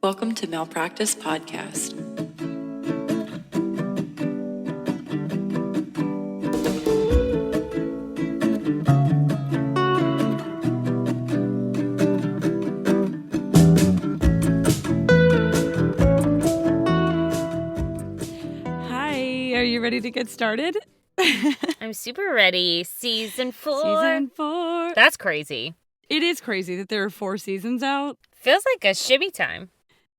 Welcome to Malpractice Podcast. Hi, are you ready to get started? I'm super ready. Season 4. Season 4. That's crazy. It is crazy that there are 4 seasons out. Feels like a shimmy time.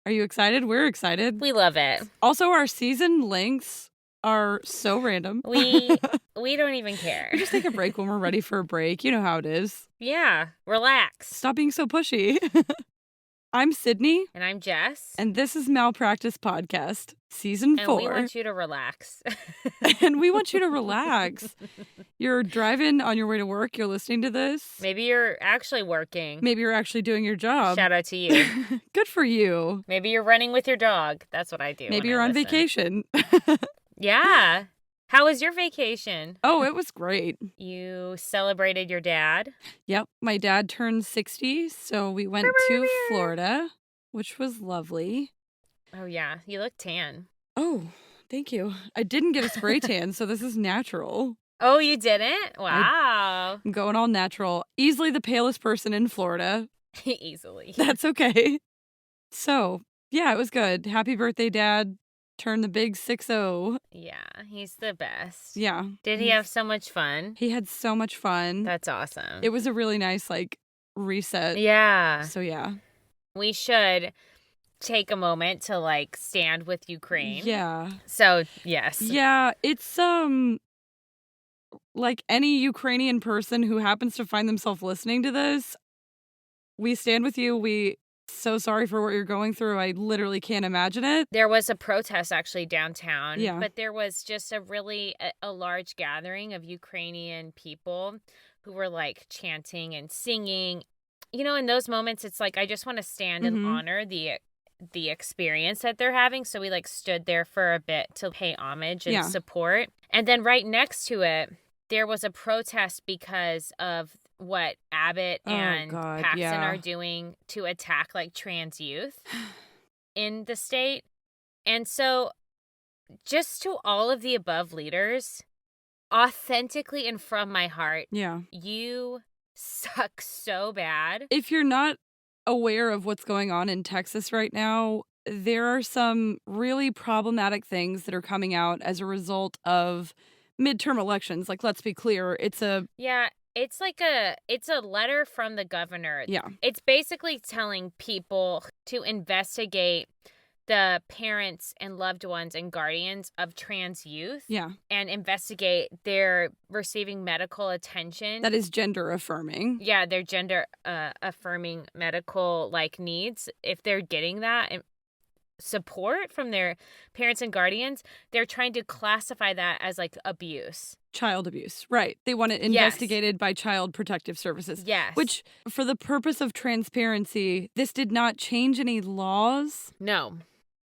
Are you excited? We're excited. We love it. Also, our season lengths are so random. We don't even care. We just take a break when we're ready for a break. You know how it is. Yeah, relax. Stop being so pushy. I'm Sydney. And I'm Jess. And this is Malpractice Podcast, Season 4. And we want you to relax. And we want you to relax. You're driving on your way to work. You're listening to this. Maybe you're actually working. Maybe you're actually doing your job. Shout out to you. Good for you. Maybe you're running with your dog. That's what I do. Maybe you're on vacation. Yeah. How was your vacation? Oh, it was great. You celebrated your dad? Yep. My dad turned 60, so we went to Florida, which was lovely. Oh, yeah. You look tan. Oh, thank you. I didn't get a spray tan, so this is natural. Oh, you didn't? Wow. I'm going all natural. Easily the palest person in Florida. Easily. That's okay. So, yeah, it was good. Happy birthday, Dad. Turned the big 6-0. Yeah, he's the best. Yeah. Did he have so much fun? He had so much fun. That's awesome. It was a really nice, reset. Yeah. So, yeah. We should take a moment to, stand with Ukraine. Yeah. So, yes. Yeah, it's, like any Ukrainian person who happens to find themselves listening to this, we stand with you. So sorry for what you're going through. I literally can't imagine it. There was a protest actually downtown. Yeah. But there was just a large gathering of Ukrainian people who were chanting and singing. You know, in those moments, it's I just want to stand and honor the experience that they're having. So we stood there for a bit to pay homage and support. And then right next to it, there was a protest because of what Abbott and Paxton are doing to attack trans youth in the state. And so just to all of the above leaders, authentically and from my heart, you suck so bad. If you're not aware of what's going on in Texas right now, there are some really problematic things that are coming out as a result of midterm elections. Let's be clear, it's a letter from the governor. Yeah. It's basically telling people to investigate the parents and loved ones and guardians of trans youth. Yeah. And investigate their receiving medical attention. That is gender affirming. Yeah, their gender affirming medical needs. If they're getting that and support from their parents and guardians, they're trying to classify that as abuse. Child abuse, right. They want it investigated by Child Protective Services. Yes. Which, for the purpose of transparency, this did not change any laws. No.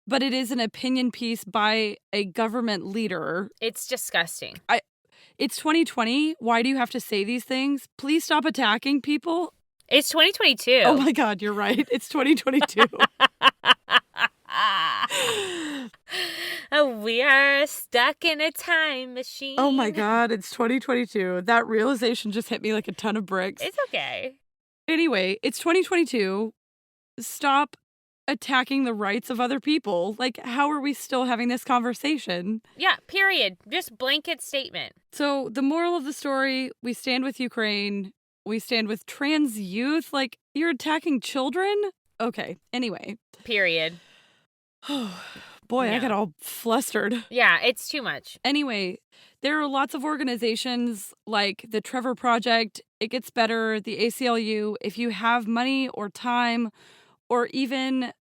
But it is an opinion piece by a government leader. It's disgusting. It's 2020. Why do you have to say these things? Please stop attacking people. It's 2022. Oh my God, you're right. It's 2022. We are stuck in a time machine. Oh my God, it's 2022. That realization just hit me like a ton of bricks. It's okay. Anyway, it's 2022. Stop attacking the rights of other people. How are we still having this conversation? Yeah, period. Just blanket statement. So the moral of the story, we stand with Ukraine. We stand with trans youth. You're attacking children? Okay, anyway. Period. Boy, I got all flustered. Yeah, it's too much. Anyway, there are lots of organizations like the Trevor Project, It Gets Better, the ACLU. If you have money or time or even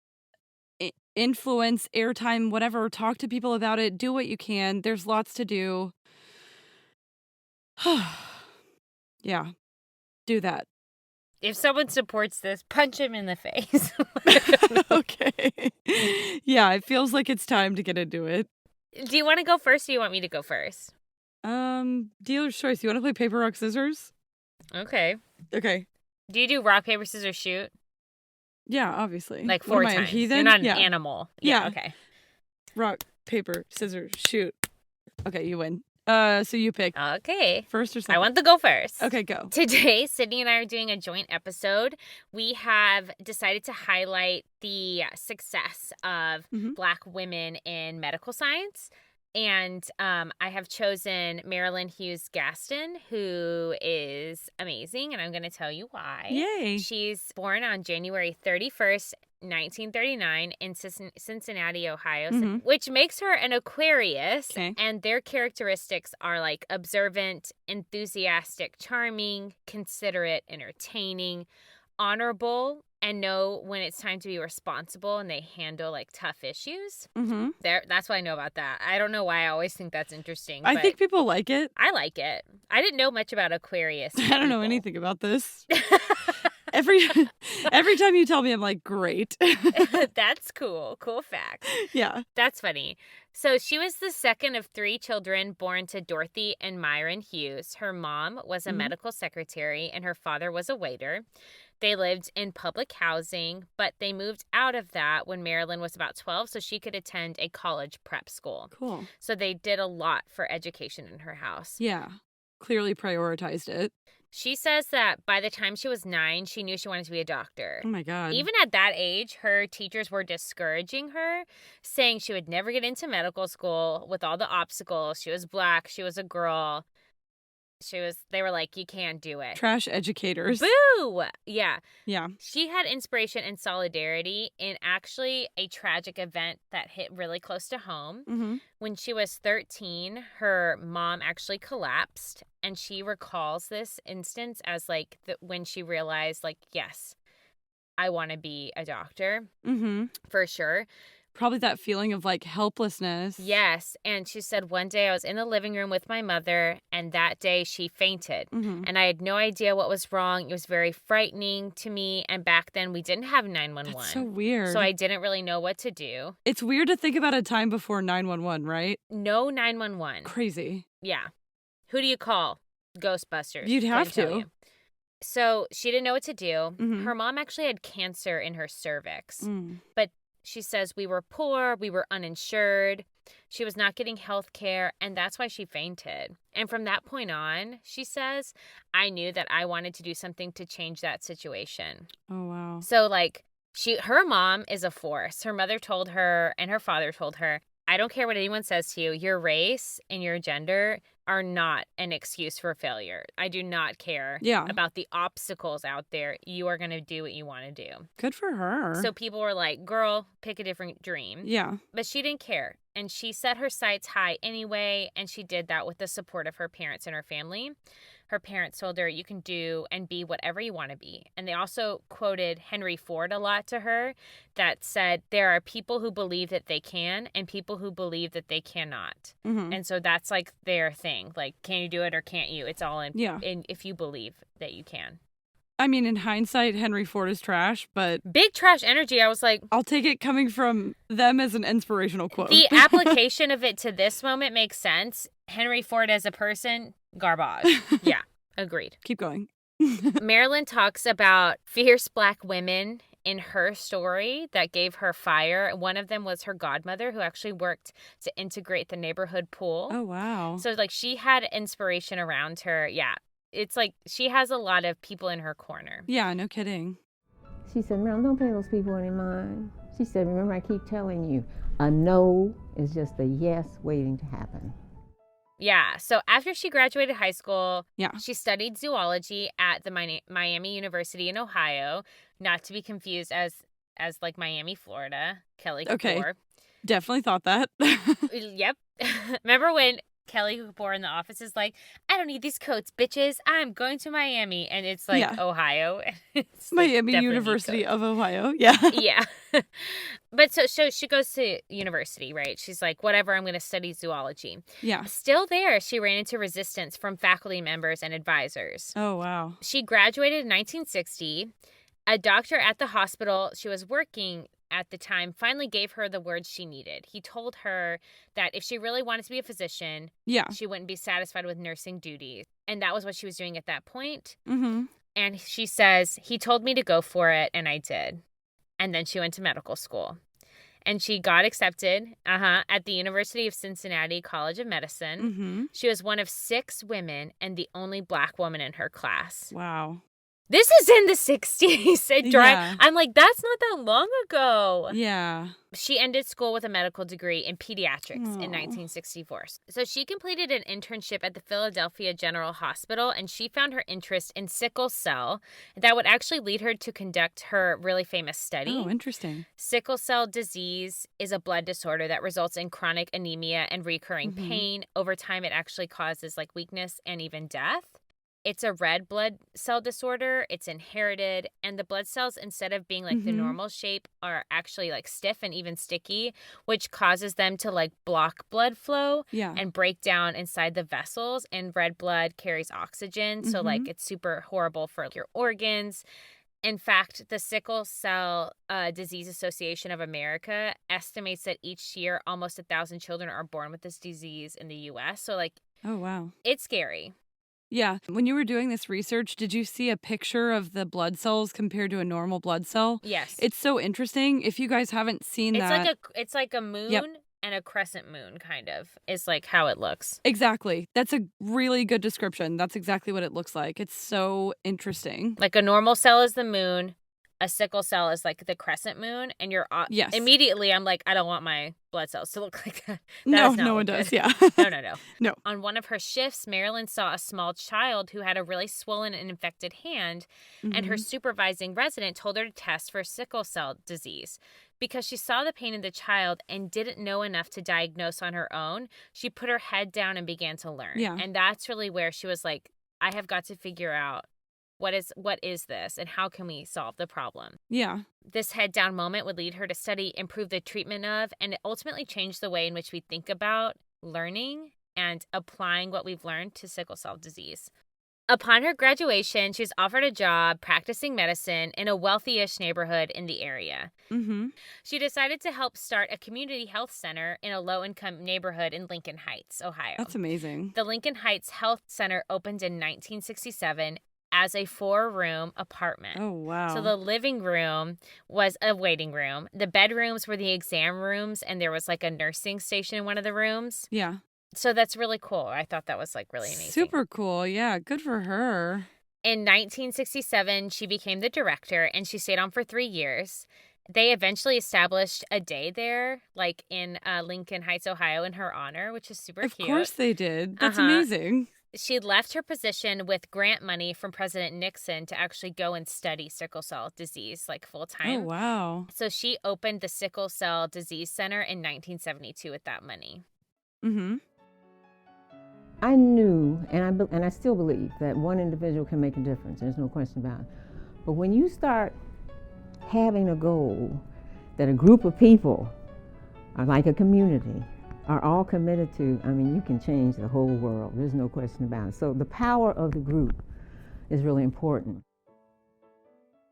influence, airtime, whatever, talk to people about it. Do what you can. There's lots to do. Yeah, do that. If someone supports this, punch him in the face. Okay. Yeah, it feels like it's time to get into it. Do you want to go first or do you want me to go first? Dealer's choice. You want to play paper, rock, scissors? Okay. Okay. Do you do rock, paper, scissors, shoot? Yeah, obviously. Like What 4 am I, a times. heathen? You're not an Yeah. animal. Yeah. Okay. Rock, paper, scissors, shoot. Okay, you win. So you pick Okay. first or second? I want to go first. Okay, go. Today, Sydney and I are doing a joint episode. We have decided to highlight the success of Black women in medical science. And I have chosen Marilyn Hughes Gaston, who is amazing, and I'm going to tell you why. Yay. She's born on January 31st, 1939 in Cincinnati, Ohio, which makes her an Aquarius. Okay. And their characteristics are like observant, enthusiastic, charming, considerate, entertaining, honorable, and know when it's time to be responsible, and they handle like tough issues. That's what I know about that. I don't know why I always think that's interesting. I think people like it. I like it. I didn't know much about Aquarius. I don't know anything about this. Every time you tell me, I'm like, great. That's cool. Cool fact. Yeah. That's funny. So she was the second of 3 children born to Dorothy and Myron Hughes. Her mom was a medical secretary and her father was a waiter. They lived in public housing, but they moved out of that when Marilyn was about 12 so she could attend a college prep school. Cool. So they did a lot for education in her house. Yeah. Clearly prioritized it. She says that by the time she was 9, she knew she wanted to be a doctor. Oh my God. Even at that age, her teachers were discouraging her, saying she would never get into medical school with all the obstacles. She was Black. She was a girl. They were like, you can't do it. Trash educators. Boo! Yeah. Yeah. She had inspiration and solidarity in actually a tragic event that hit really close to home. When she was 13, her mom actually collapsed, and she recalls this instance as like when she realized, like, yes, I want to be a doctor for sure. Probably that feeling of like helplessness. Yes. And she said, one day I was in the living room with my mother, and that day she fainted. And I had no idea what was wrong. It was very frightening to me. And back then we didn't have 911. That's so weird. So I didn't really know what to do. It's weird to think about a time before 911, right? No 911. Crazy. Yeah. Who do you call? Ghostbusters. You'd have to. So she didn't know what to do. Her mom actually had cancer in her cervix. But she says we were poor, we were uninsured, she was not getting health care, and that's why she fainted. And from that point on, she says, I knew that I wanted to do something to change that situation. Oh, wow. So, like, her mom is a force. Her mother told her, and her father told her, I don't care what anyone says to you. Your race and your gender are not an excuse for failure. I do not care about the obstacles out there. You are going to do what you want to do. Good for her. So people were like, girl, pick a different dream. Yeah. But she didn't care. And she set her sights high anyway. And she did that with the support of her parents and her family. Her parents told her, you can do and be whatever you want to be. And they also quoted Henry Ford a lot to her that said, there are people who believe that they can and people who believe that they cannot. And so that's like their thing. Like, can you do it or can't you? It's all in if you believe that you can. I mean, in hindsight, Henry Ford is trash, but... Big trash energy. I was like... I'll take it coming from them as an inspirational quote. The application of it to this moment makes sense. Henry Ford as a person, garbage. Yeah, agreed. Keep going. Marilyn talks about fierce Black women in her story that gave her fire. One of them was her godmother, who actually worked to integrate the neighborhood pool. Oh, wow. So, like, she had inspiration around her. Yeah. It's like she has a lot of people in her corner. Yeah, no kidding. She said, Ma'am, don't pay those people any mind. She said, remember, I keep telling you, a no is just a yes waiting to happen. Yeah. So after she graduated high school, she studied zoology at the Miami University in Ohio, not to be confused as like Miami, Florida. Kelly Kapoor. Okay. Definitely thought that. Yep. Remember when Kelly Kapoor in The Office is like, I don't need these coats, bitches. I'm going to Miami. And it's like Ohio. It's Miami like University of Ohio. Yeah. Yeah. But so she goes to university, right? She's like, whatever, I'm going to study zoology. Yeah. Still there, she ran into resistance from faculty members and advisors. Oh, wow. She graduated in 1960. A doctor at the hospital she was working at the time finally gave her the words she needed. He told her that if she really wanted to be a physician, she wouldn't be satisfied with nursing duties. And that was what she was doing at that point. And she says, he told me to go for it, and I did. and then she went to medical school. And she got accepted at the University of Cincinnati College of Medicine. Mm-hmm. She was one of 6 women and the only Black woman in her class. Wow. This is in the 60s. Yeah. I'm like, that's not that long ago. Yeah. She ended school with a medical degree in pediatrics in Aw. 1964. So she completed an internship at the Philadelphia General Hospital, and she found her interest in sickle cell that would actually lead her to conduct her really famous study. Oh, interesting. Sickle cell disease is a blood disorder that results in chronic anemia and recurring Mhm. pain. Over time, it actually causes like weakness and even death. It's a red blood cell disorder. It's inherited. And the blood cells, instead of being like the Mhm. normal shape, are actually like stiff and even sticky, which causes them to like block blood flow Yeah. and break down inside the vessels. And red blood carries oxygen. So like Mhm. it's super horrible for your organs. In fact, the Sickle Cell Disease Association of America estimates that each year almost 1,000 children are born with this disease in the U.S. So like Oh, wow. it's scary. Yeah. When you were doing this research, did you see a picture of the blood cells compared to a normal blood cell? Yes. It's so interesting. If you guys haven't seen that. It's like a moon Yep. and a crescent moon kind of is like how it looks. Exactly. That's a really good description. That's exactly what it looks like. It's so interesting. Like a normal cell is the moon, a sickle cell is like the crescent moon, and you're Yes. immediately I'm like, I don't want my blood cells to look like that. No, does not no look one does. good. Yeah. No. No. On one of her shifts, Marilyn saw a small child who had a really swollen and infected hand, and her Mhm. supervising resident told her to test for sickle cell disease. Because she saw the pain in the child and didn't know enough to diagnose on her own, she put her head down and began to learn. Yeah. And that's really where she was like, I have got to figure out what is this and how can we solve the problem. Yeah. This head down moment would lead her to study, improve the treatment of, and ultimately change the way in which we think about learning and applying what we've learned to sickle cell disease. Upon her graduation, she was offered a job practicing medicine in a wealthy-ish neighborhood in the area. Mm-hmm. She decided to help start a community health center in a low-income neighborhood in Lincoln Heights, Ohio. That's amazing. The Lincoln Heights Health Center opened in 1967 as a 4-room apartment. Oh, wow. So the living room was a waiting room. The bedrooms were the exam rooms, and there was like a nursing station in one of the rooms. Yeah. So that's really cool. I thought that was like really amazing. Super cool. Yeah. Good for her. In 1967, she became the director, and she stayed on for 3 years. They eventually established a day there, like in Lincoln Heights, Ohio, in her honor, which is super Of cute. course they did. That's Uh-huh. amazing. She left her position with grant money from President Nixon to actually go and study sickle cell disease like full Oh, time. wow. So she opened the Sickle Cell Disease Center in 1972 with that money. Mm-hmm. I knew, and I still believe, that one individual can make a difference. There's no question about it. But when you start having a goal that a group of people are like a community, are all committed to, I mean, you can change the whole world. There's no question about it. So the power of the group is really important.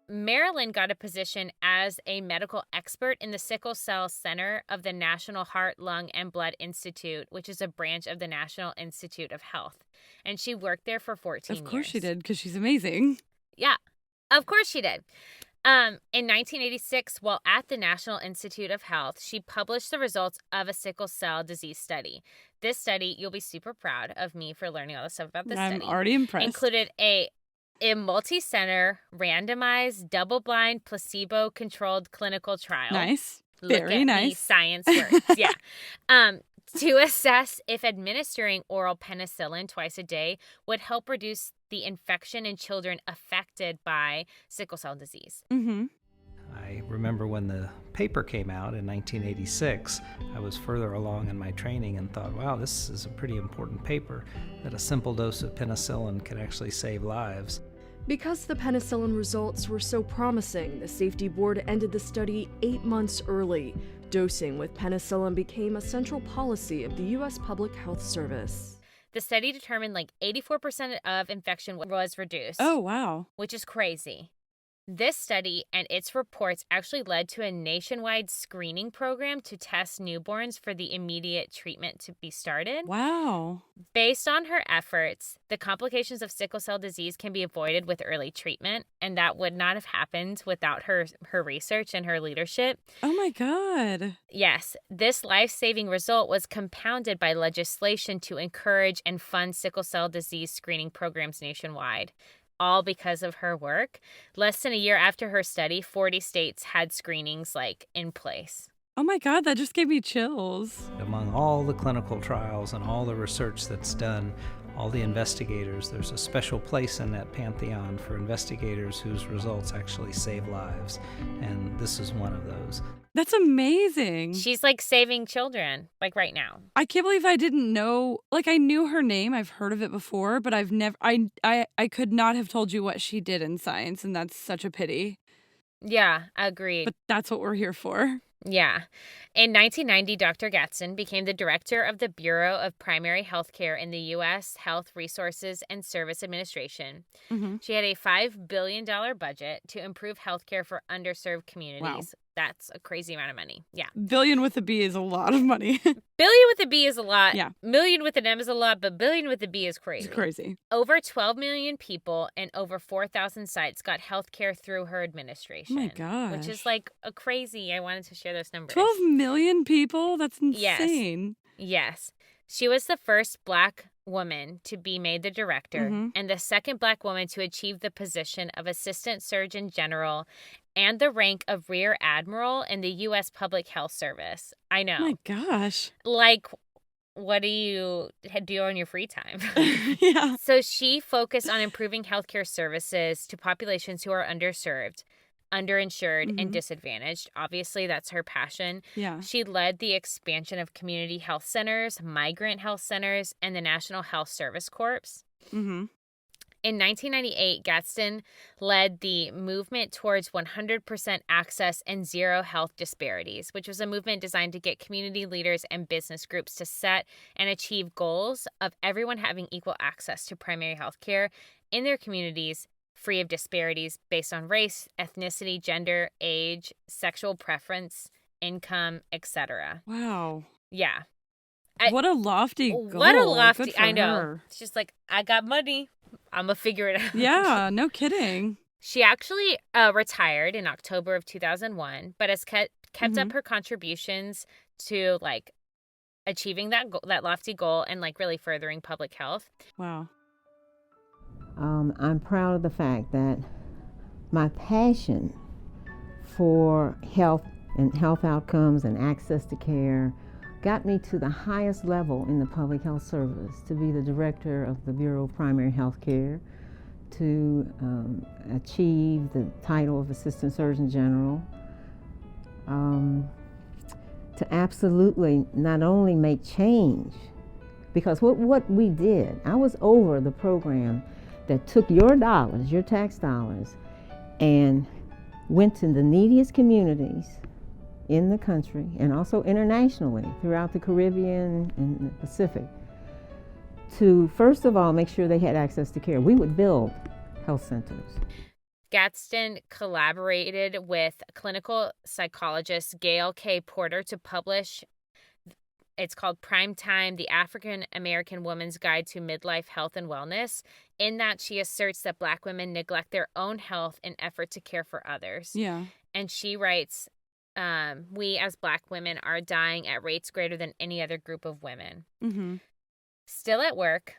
Marilyn got a position as a medical expert in the Sickle Cell Center of the National Heart, Lung, and Blood Institute, which is a branch of the National Institute of Health. And she worked there for 14 years. Of course she did, because she's amazing. Yeah, of course she did. In 1986, while at the National Institute of Health, she published the results of a sickle cell disease study. This study, you'll be super proud of me for learning all this stuff about this I'm study. already impressed. Included a multi-center, randomized, double-blind, placebo-controlled clinical trial. Nice. Look Very at nice. me, science words. Yeah. To assess if administering oral penicillin twice a day would help reduce the infection in children affected by sickle cell disease. Mm-hmm. I remember when the paper came out in 1986, I was further along in my training and thought, wow, this is a pretty important paper, that a simple dose of penicillin can actually save lives. Because the penicillin results were so promising, the safety board ended the study 8 months early. Dosing with penicillin became a central policy of the U.S. Public Health Service. The study determined like 84% of infection was reduced. Oh, wow. Which is crazy. This study and its reports actually led to a nationwide screening program to test newborns for the immediate treatment to be started. Wow. Based on her efforts, the complications of sickle cell disease can be avoided with early treatment, and that would not have happened without her research and her leadership. Oh my God. Yes, this life-saving result was compounded by legislation to encourage and fund sickle cell disease screening programs nationwide. All because of her work. Less than a year after her study, 40 states had screenings in place. Oh my God, that just gave me chills. Among all the clinical trials and all the research that's done, all the investigators, there's a special place in that pantheon for investigators whose results actually save lives. And this is one of those. That's amazing. She's saving children, right now. I can't believe I didn't know. I knew her name. I've heard of it before, but I've never, I could not have told you what she did in science, and that's such a pity. Yeah, agreed. But that's what we're here for. Yeah. In 1990, Dr. Gaston became the director of the Bureau of Primary Health Care in the U.S. Health Resources and Service Administration. Mm-hmm. She had a $5 billion budget to improve health care for underserved communities. Wow. That's a crazy amount of money. Yeah. Billion with a B is a lot of money. Billion with a B is a lot. Yeah. Million with an M is a lot, but billion with a B is crazy. It's crazy. Over 12 million people and over 4,000 sites got health care through her administration. Oh my gosh. Which is a crazy. I wanted to share those numbers. 12 million people? That's insane. Yes. She was the first Black woman to be made the director and the second Black woman to achieve the position of Assistant Surgeon General and the rank of Rear Admiral in the U.S. Public Health Service. I know. Oh my gosh. What do you do on your free time? Yeah. So she focused on improving healthcare services to populations who are underserved, underinsured, and disadvantaged. Obviously, that's her passion. Yeah. She led the expansion of community health centers, migrant health centers, and the National Health Service Corps. Mm-hmm. In 1998, Gaston led the movement towards 100% access and zero health disparities, which was a movement designed to get community leaders and business groups to set and achieve goals of everyone having equal access to primary health care in their communities, free of disparities based on race, ethnicity, gender, age, sexual preference, income, etc. Wow. Yeah. What a lofty goal. What a lofty, Good for I know. her. It's just I got money. I'm going to figure it out. Yeah, no kidding. She actually retired in October of 2001, but has kept up her contributions to achieving that lofty goal and really furthering public health. Wow. I'm proud of the fact that my passion for health and health outcomes and access to care got me to the highest level in the public health service, to be the director of the Bureau of Primary Health Care, to achieve the title of Assistant Surgeon General, to absolutely not only make change, because what we did, I was over the program that took your dollars, your tax dollars, and went to the neediest communities in the country and also internationally throughout the Caribbean and the Pacific to, first of all, make sure they had access to care. We would build health centers. Gaston collaborated with clinical psychologist Gail K. Porter to publish, it's called Primetime, the African American Woman's Guide to Midlife Health and Wellness, in that she asserts that Black women neglect their own health in effort to care for others. Yeah. And she writes, we as Black women are dying at rates greater than any other group of women. Mm-hmm. Still at work,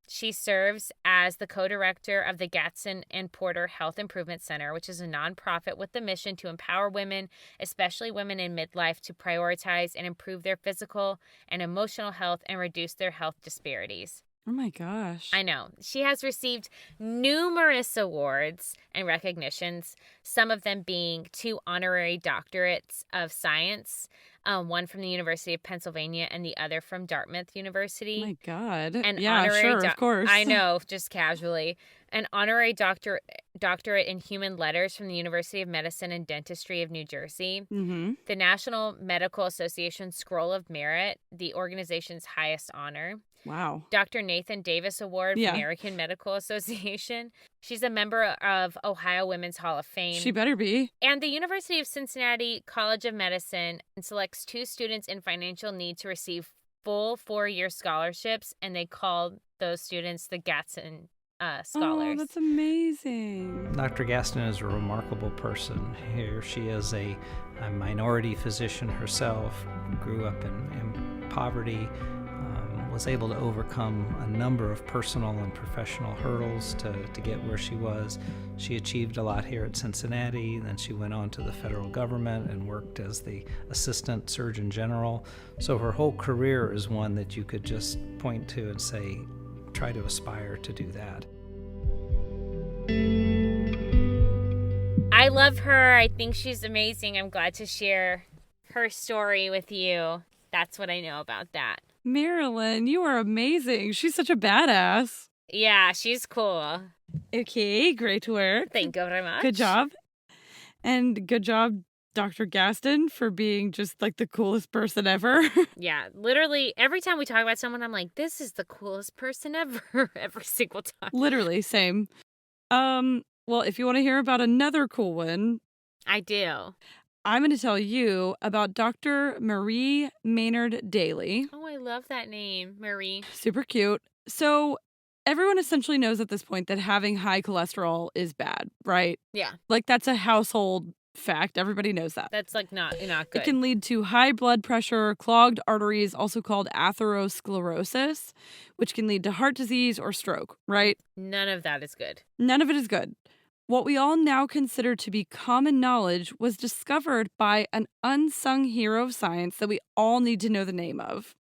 she serves as the co-director of the Gaston and Porter Health Improvement Center, which is a nonprofit with the mission to empower women, especially women in midlife, to prioritize and improve their physical and emotional health and reduce their health disparities. Oh my gosh. I know. She has received numerous awards and recognitions, some of them being 2 honorary doctorates of science, one from the University of Pennsylvania and the other from Dartmouth University. Oh my God. And yeah, honorary sure, of course. I know, just casually. an honorary doctorate in human letters from the University of Medicine and Dentistry of New Jersey, the National Medical Association Scroll of Merit, the organization's highest honor. Wow. Dr. Nathan Davis Award from American Medical Association. She's a member of Ohio Women's Hall of Fame. She better be. And the University of Cincinnati College of Medicine selects 2 students in financial need to receive full 4-year scholarships, and they call those students the Gaston Scholars. Oh, that's amazing. Dr. Gaston is a remarkable person. Here she is a minority physician herself, grew up in poverty, was able to overcome a number of personal and professional hurdles to get where she was. She achieved a lot here at Cincinnati, then she went on to the federal government and worked as the Assistant Surgeon General. So her whole career is one that you could just point to and say, try to aspire to do that. I love her. I think she's amazing. I'm glad to share her story with you. That's what I know about that. Marilyn, you are amazing. She's such a badass. Yeah, she's cool. Okay, great work. Thank you very much. Good job. And good job, Dr. Gaston, for being just like the coolest person ever. Yeah, literally every time we talk about someone, I'm like, this is the coolest person ever. Every single time. Literally, same. Well, if you want to hear about another cool one, I do. I'm going to tell you about Dr. Marie Maynard Daly. Oh, I love that name, Marie. Super cute. So everyone essentially knows at this point that having high cholesterol is bad, right? Yeah. Like that's a household fact. Everybody knows that. That's like not good. It can lead to high blood pressure, clogged arteries, also called atherosclerosis, which can lead to heart disease or stroke, right? None of that is good. None of it is good. What we all now consider to be common knowledge was discovered by an unsung hero of science that we all need to know the name of.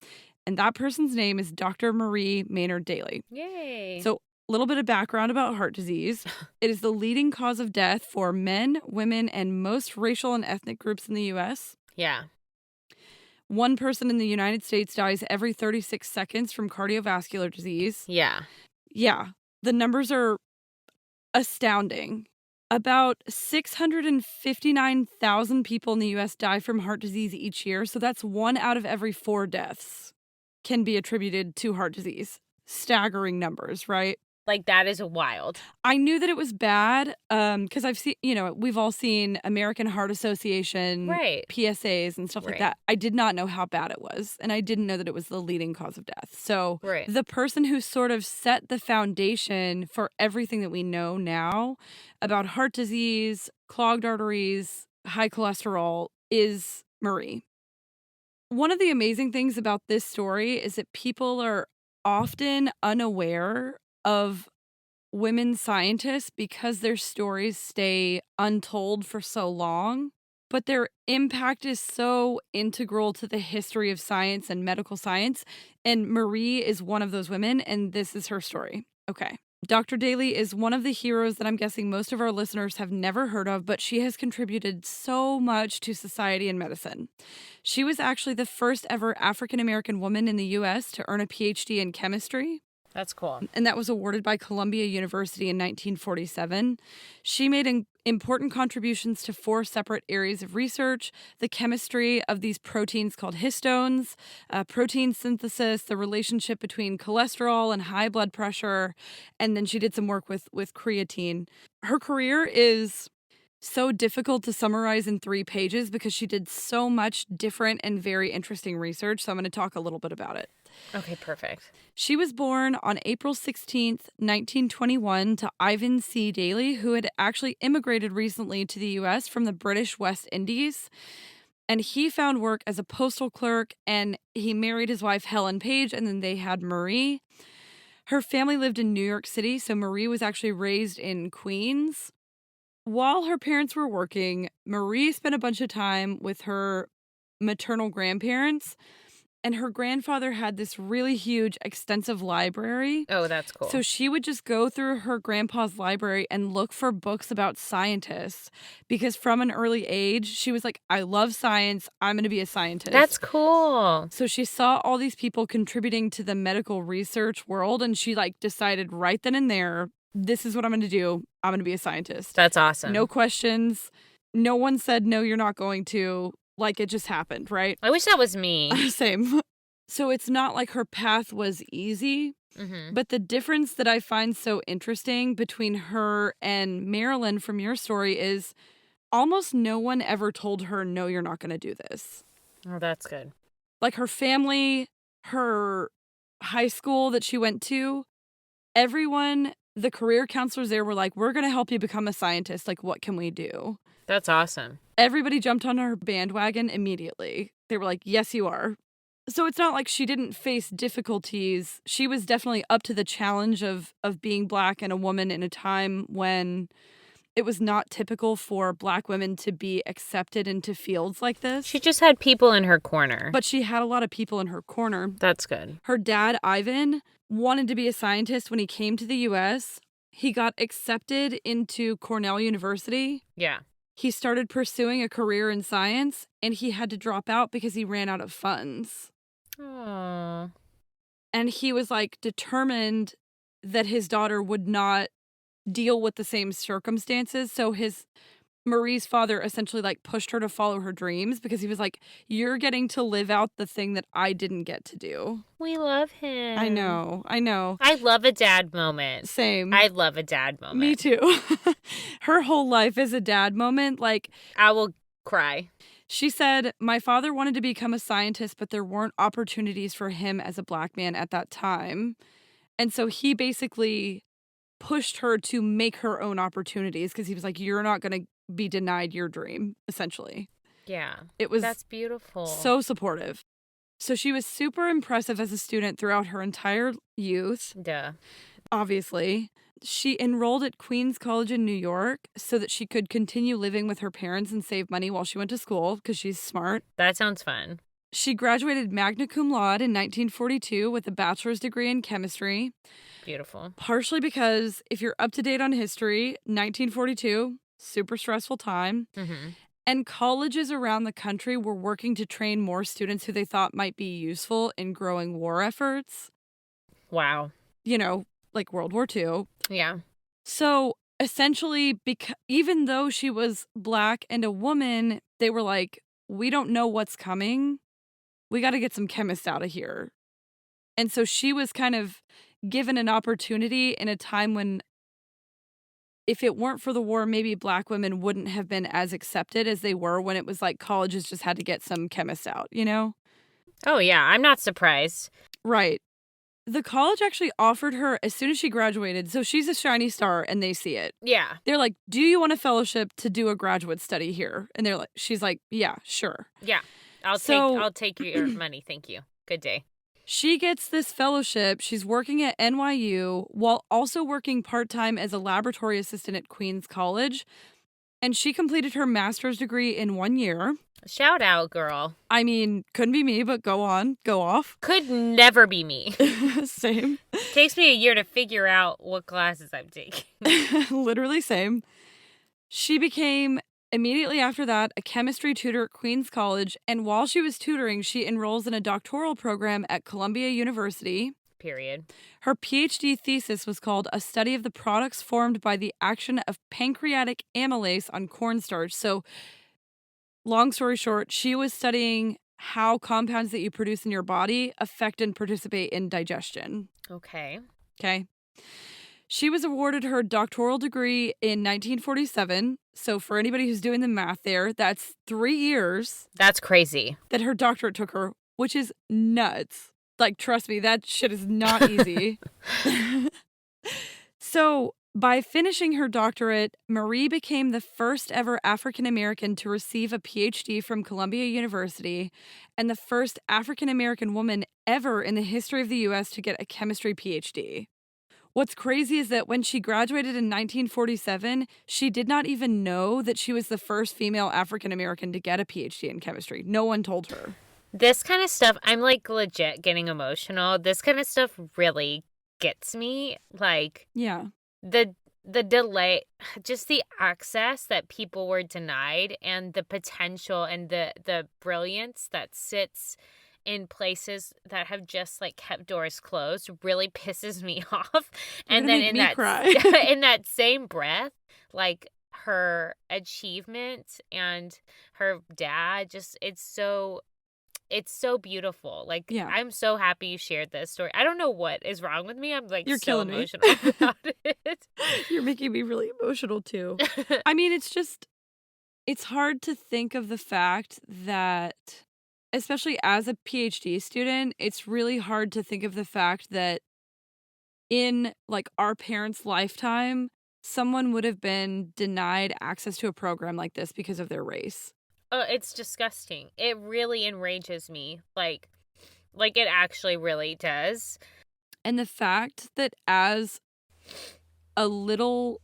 And that person's name is Dr. Marie Maynard Daly. Yay. So, a little bit of background about heart disease. It is the leading cause of death for men, women, and most racial and ethnic groups in the U.S. Yeah. One person in the United States dies every 36 seconds from cardiovascular disease. Yeah. Yeah. The numbers are astounding. About 659,000 people in the U.S. die from heart disease each year. So that's 1 out of every 4 deaths can be attributed to heart disease. Staggering numbers, right? Like, that is wild. I knew that it was bad because I've seen, we've all seen American Heart Association PSAs and stuff like that. I did not know how bad it was, and I didn't know that it was the leading cause of death. So the person who sort of set the foundation for everything that we know now about heart disease, clogged arteries, high cholesterol is Marie. One of the amazing things about this story is that people are often unaware of women scientists because their stories stay untold for so long, but their impact is so integral to the history of science and medical science. And Marie is one of those women, and this is her story. Okay. Dr. Daly is one of the heroes that I'm guessing most of our listeners have never heard of, but she has contributed so much to society and medicine. She was actually the first ever African-American woman in the U.S. to earn a Ph.D. in chemistry. That's cool. And that was awarded by Columbia University in 1947. She made important contributions to 4 separate areas of research: the chemistry of these proteins called histones, protein synthesis, the relationship between cholesterol and high blood pressure, and then she did some work with creatine. Her career is so difficult to summarize in 3 pages because she did so much different and very interesting research, so I'm going to talk a little bit about it. Okay, perfect. She was born on April 16th, 1921 to Ivan C. Daly, who had actually immigrated recently to the U.S. from the British West Indies. And he found work as a postal clerk, and he married his wife, Helen Page, and then they had Marie. Her family lived in New York City, so Marie was actually raised in Queens. While her parents were working, Marie spent a bunch of time with her maternal grandparents. And her grandfather had this really huge, extensive library. Oh, that's cool. So she would just go through her grandpa's library and look for books about scientists. Because from an early age, she was like, I love science. I'm going to be a scientist. That's cool. So she saw all these people contributing to the medical research world. And she decided right then and there, this is what I'm going to do. I'm going to be a scientist. That's awesome. No questions. No one said, no, you're not going to. Like, it just happened, right? I wish that was me. Same. So it's not like her path was easy. Mm-hmm. But the difference that I find so interesting between her and Marilyn from your story is almost no one ever told her, no, you're not going to do this. Oh, that's good. Like her family, her high school that she went to, everyone, the career counselors there were like, we're going to help you become a scientist. Like, what can we do? That's awesome. Everybody jumped on her bandwagon immediately. They were like, yes, you are. So it's not like she didn't face difficulties. She was definitely up to the challenge of being Black and a woman in a time when it was not typical for Black women to be accepted into fields like this. She just had people in her corner. But she had a lot of people in her corner. That's good. Her dad, Ivan, wanted to be a scientist when he came to the U.S. He got accepted into Cornell University. Yeah. He started pursuing a career in science, and he had to drop out because he ran out of funds. Aww. And he was like determined that his daughter would not deal with the same circumstances. So Marie's father essentially like pushed her to follow her dreams because he was like, you're getting to live out the thing that I didn't get to do. We love him. I know. I love a dad moment. Same. I love a dad moment. Me too. Her whole life is a dad moment. Like, I will cry. She said, my father wanted to become a scientist, but there weren't opportunities for him as a Black man at that time. And so he basically pushed her to make her own opportunities because he was like, you're not going to be denied your dream, essentially. Yeah. That's beautiful. So supportive. So she was super impressive as a student throughout her entire youth. Duh. Obviously. She enrolled at Queens College in New York so that she could continue living with her parents and save money while she went to school because she's smart. That sounds fun. She graduated magna cum laude in 1942 with a bachelor's degree in chemistry. Beautiful. Partially because if you're up to date on history, 1942, super stressful time. Mm-hmm. And colleges around the country were working to train more students who they thought might be useful in growing war efforts. Wow. You know, like World War II. Yeah. So essentially, even though she was Black and a woman, they were like, we don't know what's coming. We got to get some chemists out of here. And so she was kind of given an opportunity in a time when, if it weren't for the war, maybe Black women wouldn't have been as accepted as they were when it was like colleges just had to get some chemists out, you know? Oh, yeah. I'm not surprised. Right. The college actually offered her as soon as she graduated. So she's a shiny star and they see it. Yeah. They're like, do you want a fellowship to do a graduate study here? And she's like, yeah, sure. Yeah. I'll take your money. Thank you. Good day. She gets this fellowship. She's working at NYU while also working part-time as a laboratory assistant at Queens College. And she completed her master's degree in 1 year. Shout out, girl. I mean, couldn't be me, but go on. Go off. Could never be me. Same. Takes me a year to figure out what classes I'm taking. Literally same. She became, immediately after that, a chemistry tutor at Queens College. And while she was tutoring, she enrolls in a doctoral program at Columbia University. Period. Her Ph.D. thesis was called A Study of the Products Formed by the Action of Pancreatic Amylase on Cornstarch. So, long story short, she was studying how compounds that you produce in your body affect and participate in digestion. Okay. She was awarded her doctoral degree in 1947. So, for anybody who's doing the math there, that's 3 years. That's crazy. That her doctorate took her, which is nuts. Like, trust me, that shit is not easy. So, by finishing her doctorate, Marie became the first ever African American to receive a PhD from Columbia University and the first African American woman ever in the history of the U.S. to get a chemistry PhD. What's crazy is that when she graduated in 1947, she did not even know that she was the first female African American to get a PhD in chemistry. No one told her. This kind of stuff, I'm like legit getting emotional. This kind of stuff really gets me. Like, yeah, the delay, just the access that people were denied and the potential and the brilliance that sits in places that have just like kept doors closed really pisses me off. And then in that cry. in that same breath, like her achievement and her dad, just it's so beautiful. Like, Yeah. I'm so happy you shared this story. I don't know what is wrong with me. I'm like You're so killing me. emotional about it. You're making me really emotional too. I mean, it's hard to think of the fact that, especially as a PhD student, it's really hard to think of the fact that in like our parents' lifetime, someone would have been denied access to a program like this because of their race. It's disgusting. It really enrages me. Like it actually really does. And the fact that as a little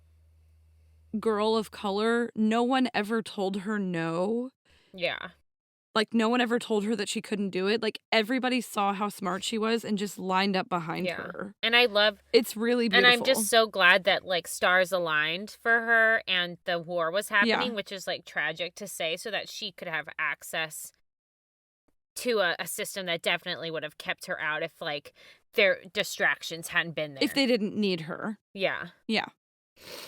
girl of color, no one ever told her no. Yeah. Like, no one ever told her that she couldn't do it. Like, everybody saw how smart she was and just lined up behind her. And I love it's really beautiful. And I'm just so glad that like stars aligned for her and the war was happening, which is like tragic to say, so that she could have access to a system that definitely would have kept her out if like their distractions hadn't been there. If they didn't need her. Yeah. Yeah.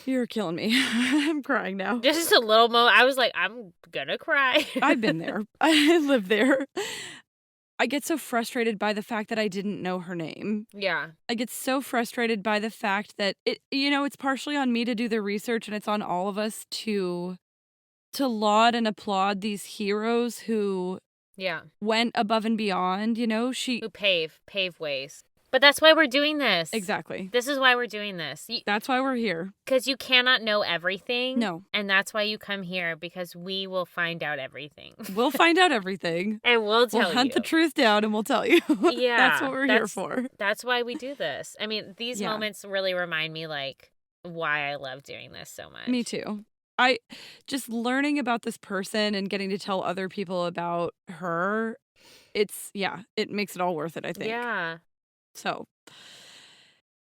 You're killing me. I'm crying now. Just a little moment. I was like, I'm gonna cry. I've been there. I live there. I get so frustrated by the fact that I didn't know her name. Yeah. I get so frustrated by the fact that it's partially on me to do the research, and it's on all of us to laud and applaud these heroes who went above and beyond, who pave ways. But that's why we're doing this. Exactly. This is why we're doing this. That's why we're here. Because you cannot know everything. No. And that's why you come here, because we will find out everything. We'll find out everything. And we'll tell you. We'll hunt the truth down and we'll tell you. Yeah. That's what we're here for. That's why we do this. I mean, these moments really remind me, like, why I love doing this so much. Me too. I just learning about this person and getting to tell other people about her, it makes it all worth it, I think. Yeah. So,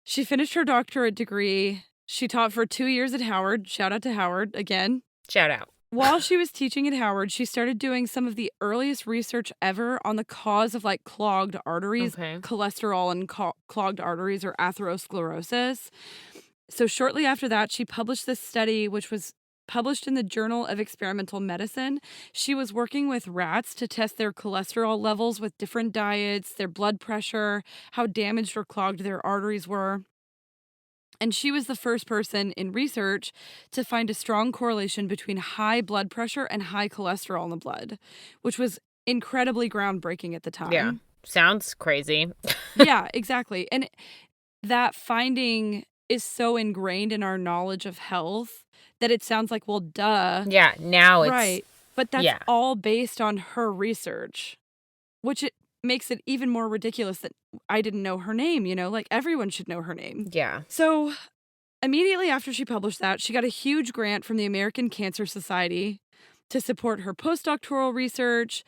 she finished her doctorate degree. She taught for 2 years at Howard. Shout out to Howard again. Shout out. While she was teaching at Howard, she started doing some of the earliest research ever on the cause of like clogged arteries, cholesterol and clogged arteries, or atherosclerosis. So shortly after that, she published this study, which was published in the Journal of Experimental Medicine. She was working with rats to test their cholesterol levels with different diets, their blood pressure, how damaged or clogged their arteries were. And she was the first person in research to find a strong correlation between high blood pressure and high cholesterol in the blood, which was incredibly groundbreaking at the time. Yeah. Sounds crazy. Yeah, exactly. And that finding is so ingrained in our knowledge of health that it sounds like, well, duh. Yeah, now it's... Right. But that's all based on her research, which it makes it even more ridiculous that I didn't know her name, like everyone should know her name. Yeah. So immediately after she published that, she got a huge grant from the American Cancer Society to support her postdoctoral research.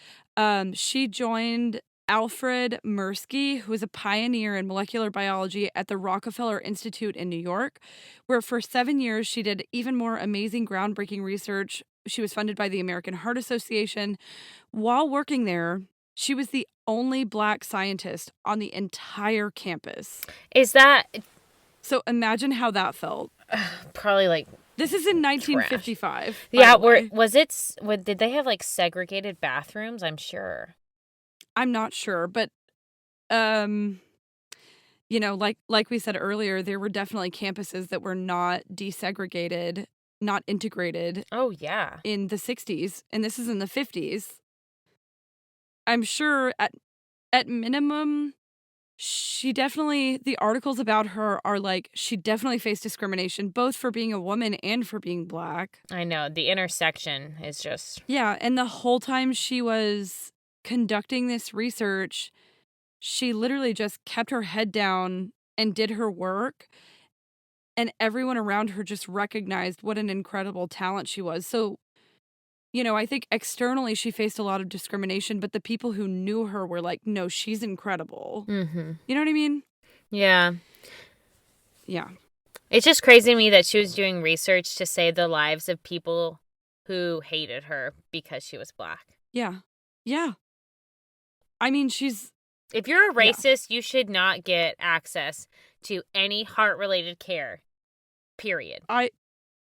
She joined Alfred Mirsky, who was a pioneer in molecular biology at the Rockefeller Institute in New York, where for 7 years she did even more amazing, groundbreaking research. She was funded by the American Heart Association. While working there, she was the only Black scientist on the entire campus. Is that... So imagine how that felt. Probably like... This is in 1955. Yeah, did they have like segregated bathrooms? I'm sure. I'm not sure, but, like we said earlier, there were definitely campuses that were not desegregated, not integrated. Oh, yeah. In the 60s, and this is in the 50s. I'm sure at minimum, the articles about her are like, she definitely faced discrimination, both for being a woman and for being Black. I know, the intersection is just... Yeah, and the whole time she was conducting this research, she literally just kept her head down and did her work, and everyone around her just recognized what an incredible talent she was. So, I think externally she faced a lot of discrimination, but the people who knew her were like, no, she's incredible. Mm-hmm. You know what I mean? Yeah. Yeah. It's just crazy to me that she was doing research to save the lives of people who hated her because she was Black. Yeah. Yeah. I mean, she's... If you're a racist, you should not get access to any heart-related care, period.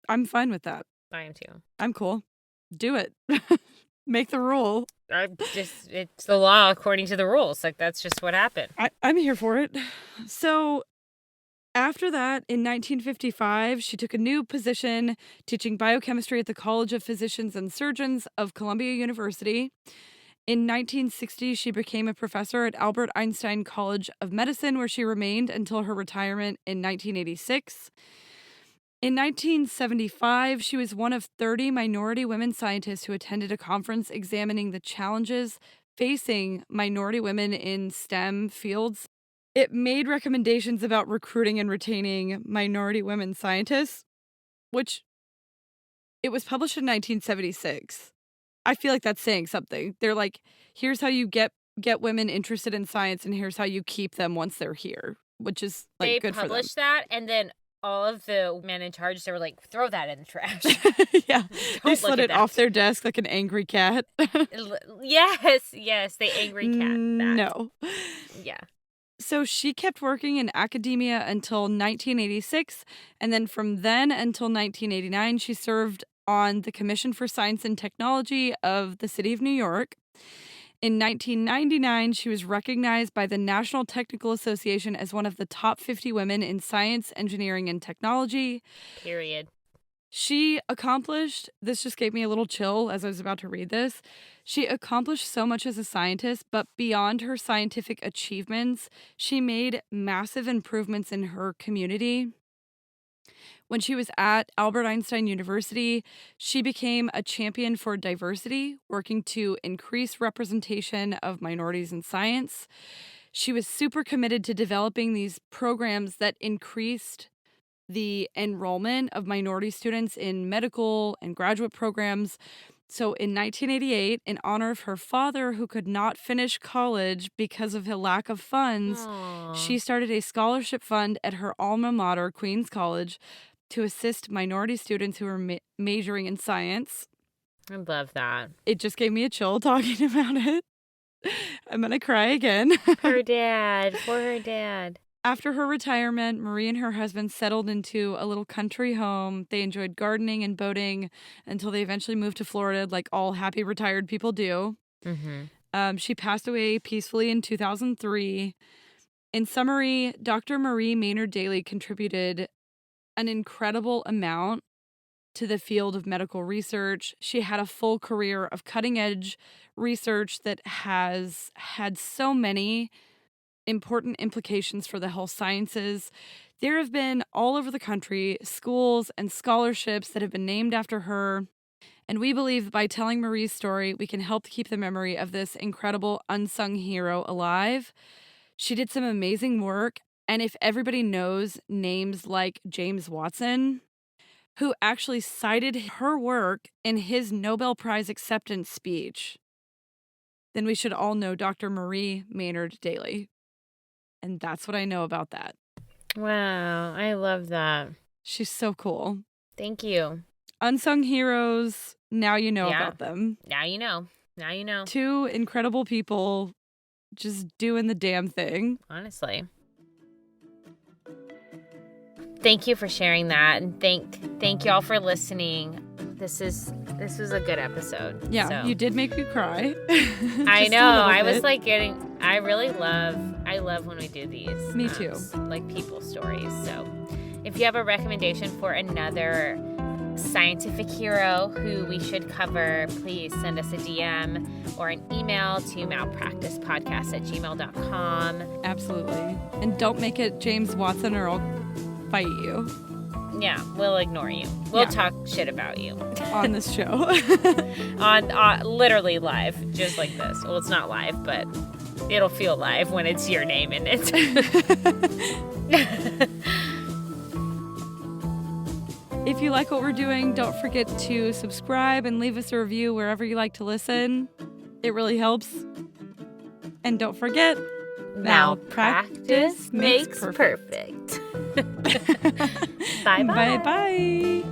I'm fine with that. I am too. I'm cool. Do it. Make the rule. It's the law according to the rules. Like, that's just what happened. I'm here for it. So after that, in 1955, she took a new position teaching biochemistry at the College of Physicians and Surgeons of Columbia University. In 1960, she became a professor at Albert Einstein College of Medicine, where she remained until her retirement in 1986. In 1975, she was one of 30 minority women scientists who attended a conference examining the challenges facing minority women in STEM fields. It made recommendations about recruiting and retaining minority women scientists, which it was published in 1976. I feel like that's saying something. They're like, here's how you get women interested in science, and here's how you keep them once they're here, which is like good for them. They published that, and then all of the men in charge, they were like, throw that in the trash. Yeah. They slid it off their desk like an angry cat. Yes, the angry cat. No. Yeah. So she kept working in academia until 1986, and then from then until 1989, she served on the Commission for Science and Technology of the City of New York. In 1999, she was recognized by the National Technical Association as one of the top 50 women in science, engineering, and technology. Period. She accomplished, this just gave me a little chill as I was about to read this. She accomplished so much as a scientist, but beyond her scientific achievements, she made massive improvements in her community. When she was at Albert Einstein University, she became a champion for diversity, working to increase representation of minorities in science. She was super committed to developing these programs that increased the enrollment of minority students in medical and graduate programs. So in 1988, in honor of her father, who could not finish college because of a lack of funds, she started a scholarship fund at her alma mater, Queens College, to assist minority students who were majoring in science. I love that. It just gave me a chill talking about it. I'm going to cry again. Her dad. Poor her dad. After her retirement, Marie and her husband settled into a little country home. They enjoyed gardening and boating until they eventually moved to Florida, like all happy retired people do. Mm-hmm. She passed away peacefully in 2003. In summary, Dr. Marie Maynard Daly contributed an incredible amount to the field of medical research. She had a full career of cutting-edge research that has had so many important implications for the health sciences. There have been all over the country schools and scholarships that have been named after her, and we believe that by telling Marie's story, we can help keep the memory of this incredible unsung hero alive. She did some amazing work, and if everybody knows names like James Watson, who actually cited her work in his Nobel Prize acceptance speech, then we should all know Dr. Marie Maynard Daly. And that's what I know about that. Wow, I love that. She's so cool. Thank you. Unsung heroes, now you know about them. Now you know. Now you know. Two incredible people just doing the damn thing. Honestly. Thank you for sharing that, and thank y'all for listening. This was a good episode. Yeah, so. You did make me cry. I know. I was like I love when we do these. Me too. Like people stories. So if you have a recommendation for another scientific hero who we should cover, please send us a DM or an email to malpracticepodcast@gmail.com. Absolutely. And don't make it James Watson or I'll fight you. Yeah, we'll ignore you. We'll talk shit about you. On this show. on literally live, just like this. Well, it's not live, but it'll feel live when it's your name in it. If you like what we're doing, don't forget to subscribe and leave us a review wherever you like to listen. It really helps. And don't forget, malpractice makes perfect. Bye-bye. Bye-bye.